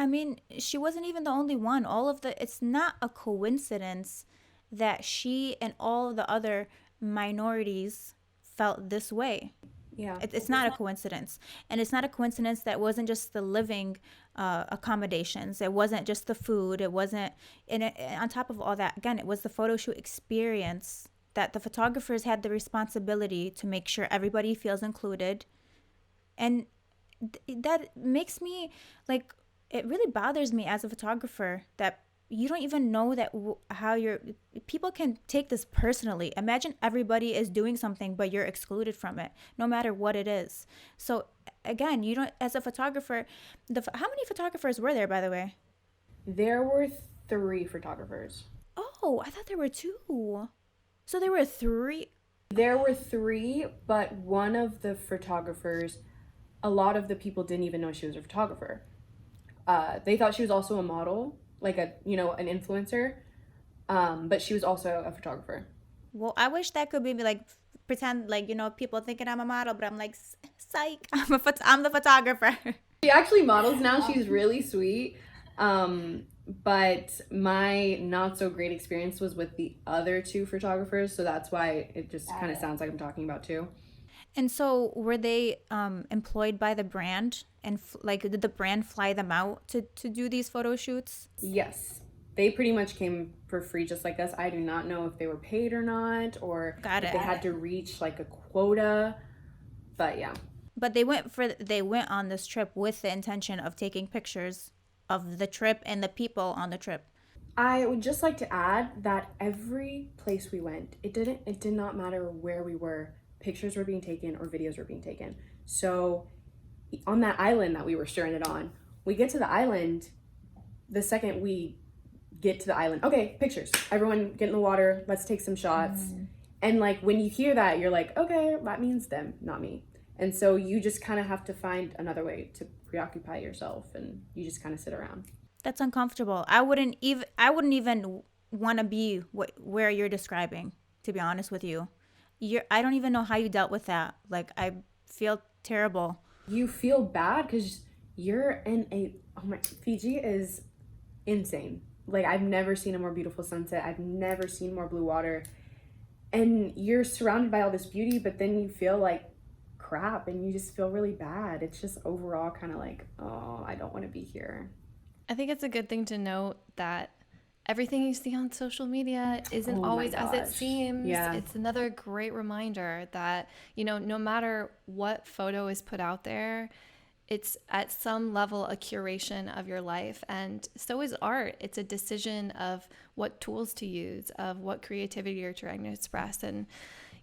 I mean, she wasn't even the only one. It's not a coincidence that she and all the other minorities felt this way. Yeah. It's not a coincidence. And it's not a coincidence that it wasn't just the living accommodations. It wasn't just the food. It wasn't, and on top of all that, again, it was the photo shoot experience that the photographers had the responsibility to make sure everybody feels included. And that makes me like, it really bothers me as a photographer that you don't even know that how you're people can take this personally. Imagine everybody is doing something but you're excluded from it, no matter what it is. So again, you don't, as a photographer, how many photographers were there, by the way? There were 3 photographers. Oh, I thought there were two. So there were three. There were 3, but one of the photographers, a lot of the people didn't even know she was a photographer. They thought she was also a model, like an influencer, but she was also a photographer. Well, I wish that could be like, pretend like, people thinking I'm a model, but I'm like, psych, I'm the photographer. She actually models now. She's really sweet. But my not so great experience was with the other 2 photographers, so that's why it just kind of sounds like I'm talking about 2. And so were they employed by the brand, and like, did the brand fly them out to do these photo shoots? Yes. They pretty much came for free just like us. I do not know if they were paid or not, or Got if it. they had to reach like a quota. But yeah. But they went on this trip with the intention of taking pictures of the trip and the people on the trip. I would just like to add that every place we went, it did not matter where we were, pictures were being taken or videos were being taken. So on that island that we were stranded on, we get to the island, the second we get to the island, okay, pictures. Everyone get in the water, let's take some shots. And like when you hear that, you're like, okay, that means them, not me. And so you just kind of have to find another way to preoccupy yourself, and you just kind of sit around. That's uncomfortable. I wouldn't even want to be where you're describing, to be honest with you. I don't even know how you dealt with that. Like, I feel terrible. You feel bad because you're in oh my, Fiji is insane. Like, I've never seen a more beautiful sunset. I've never seen more blue water. And you're surrounded by all this beauty, but then you feel like crap and you just feel really bad. It's just overall kind of like, oh, I don't want to be here. I think it's a good thing to note that everything you see on social media isn't Oh my always as it gosh. seems. Yeah. It's another great reminder that, no matter what photo is put out there, it's at some level a curation of your life. And so is art. It's a decision of what tools to use, of what creativity you're trying to express. And,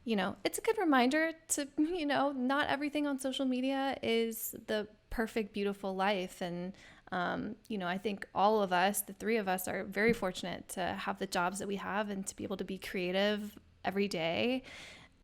it's a good reminder to, not everything on social media is the perfect, beautiful life. And, I think all of us, the 3 of us, are very fortunate to have the jobs that we have and to be able to be creative every day.